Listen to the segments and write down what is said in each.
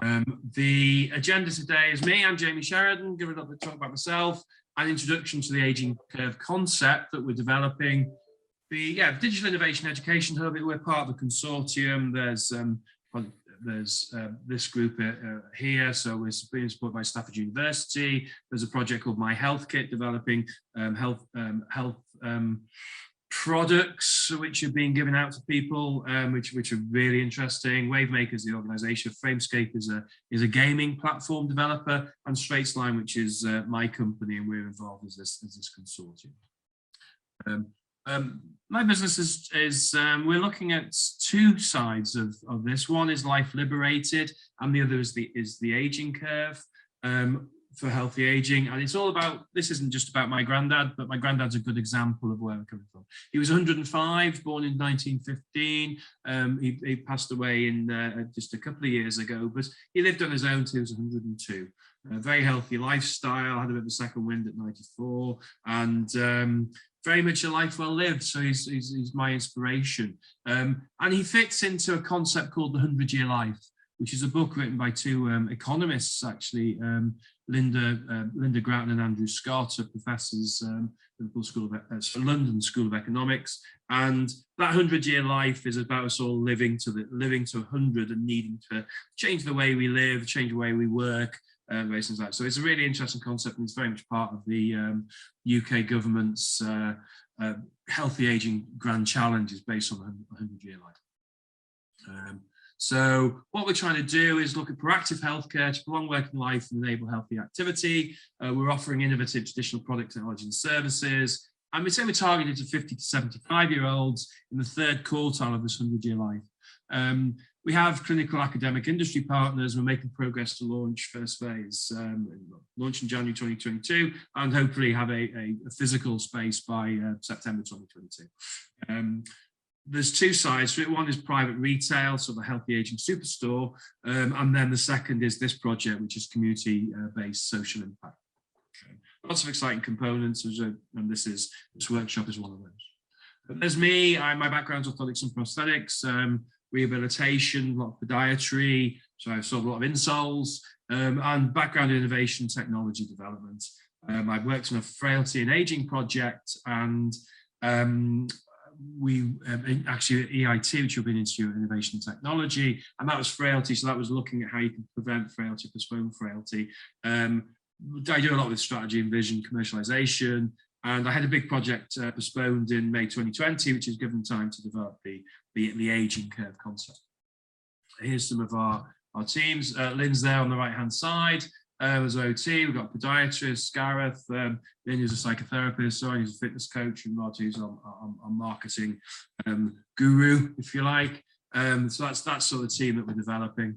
The agenda today is me. I'm Jamie Sheridan, giving a little bit of talk about myself, an introduction to the aging curve concept that we're developing. The Digital Innovation Education Hub, we're part of the consortium. There's this group here, so we're being supported by Stafford University. There's a project called My Health Kit, developing health products which are being given out to people, which are really interesting. Wavemaker is the organisation. Framescape is a gaming platform developer, and Straightsline, which is my company, and we're involved as this consortium. My business is we're looking at two sides of this. One is Life Liberated, and the other is the aging curve for healthy aging. And it's all about, this isn't just about my granddad, but my granddad's a good example of where we're coming from. He was 105, born in 1915. He passed away in just a couple of years ago, but he lived on his own till he was 102. Very healthy lifestyle, had a bit of a second wind at 94, and very much a life well lived. So he's my inspiration. And he fits into a concept called the 100-Year Life, which is a book written by two economists, actually, Linda Grattan and Andrew Scott, are professors at London School of Economics. And that 100-year life is about us all living to 100 and needing to change the way we live, change the way we work, things like that. So it's a really interesting concept, and it's very much part of the UK government's healthy aging grand challenge, is based on the 100-year life. So what we're trying to do is look at proactive healthcare to prolong working life and enable healthy activity. We're offering innovative traditional product technology and services. And we say we're targeted to 50 to 75-year-olds in the third quartile of this 100-year life. We have clinical academic industry partners. We're making progress to launch first phase, launch in January 2022, and hopefully have a physical space by September 2022. There's two sides to it. One is private retail, so the healthy aging superstore, and then the second is this project, which is community-based social impact. Okay. Lots of exciting components, and this workshop is one of those. But there's me. My background's orthotics and prosthetics, rehabilitation, a lot of podiatry, so I've solved a lot of insoles, and background in innovation, technology development. I've worked on a frailty and aging project, and we actually at EIT, which will be an Institute of Innovation and Technology, and that was frailty. So that was looking at how you can prevent frailty, postpone frailty. I do a lot with strategy and vision, commercialization, and I had a big project postponed in May 2020, which has given time to develop the aging curve concept. Here's some of our teams. Lynn's there on the right hand side. As OT, we've got a podiatrist, Gareth, Lynn who's a psychotherapist, Soren who's a fitness coach, and Rod who's on marketing guru, if you like. So that's sort of the team that we're developing.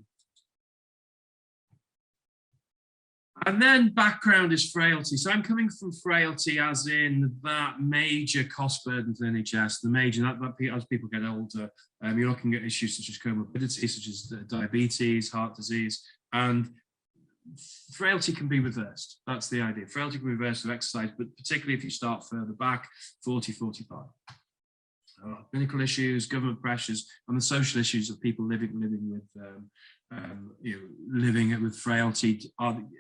And then background is frailty. So I'm coming from frailty as in that major cost burden for the NHS, the major, as people get older, you're looking at issues such as comorbidity, such as diabetes, heart disease, and frailty can be reversed. That's the idea. Frailty can be reversed with exercise, but particularly if you start further back, 40, 45. Clinical issues, government pressures, and the social issues of people living with frailty.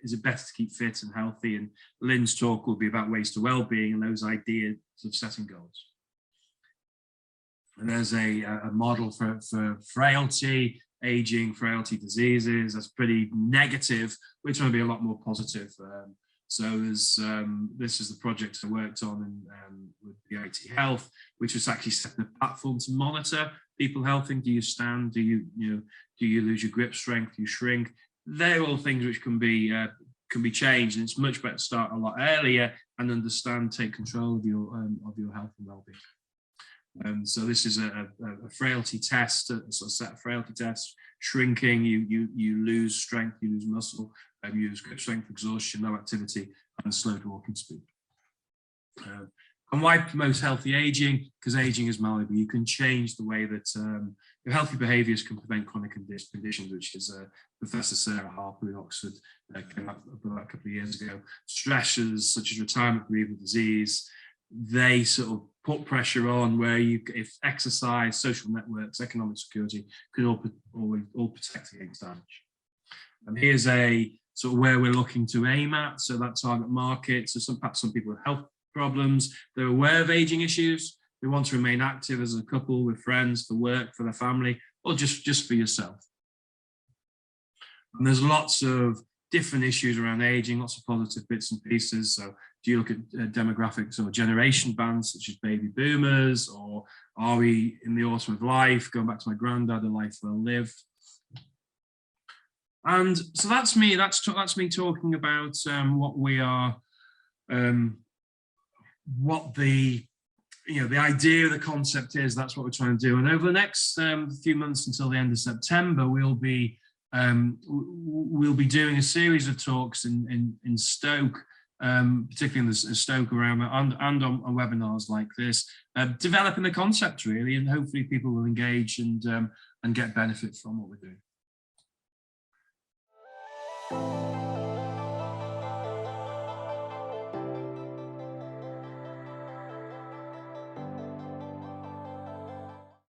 Is it better to keep fit and healthy? And Lynn's talk will be about ways to well-being and those ideas of setting goals. And there's a model for frailty, aging, frailty diseases. That's pretty negative. We're trying to be a lot more positive. So there's, this is the project I worked on with the IT Health, which was actually setting a platform to monitor people healthing. Do you stand? Do you lose your grip strength? Do you shrink? They're all things which can be changed, and it's much better to start a lot earlier and understand, take control of your health and well-being. So this is a frailty test, a sort of set of frailty tests. Shrinking, you lose strength, you lose muscle, you lose grip strength, exhaustion, no activity, and slowed walking speed. And why promote healthy aging? Because aging is malleable. You can change the way that your healthy behaviours can prevent chronic conditions, which is Professor Sarah Harper in Oxford came up about a couple of years ago. Stressors such as retirement, bereavement, disease, they sort of put pressure on where if exercise, social networks, economic security could all protect against damage. And here's a sort of where we're looking to aim at. So that target market. So perhaps some people with health problems, they're aware of aging issues. They want to remain active as a couple, with friends, for work, for their family, or just for yourself. And there's lots of different issues around aging, lots of positive bits and pieces. So do you look at demographics or generation bands such as baby boomers, or are we in the autumn of life? Going back to my granddad, a life well lived. And so that's me. That's me talking about what we are, what the idea, the concept is. That's what we're trying to do. And over the next few months until the end of September, we'll be doing a series of talks in Stoke, particularly in Stoke around and on webinars like this, developing the concept really, and hopefully people will engage and get benefit from what we're doing.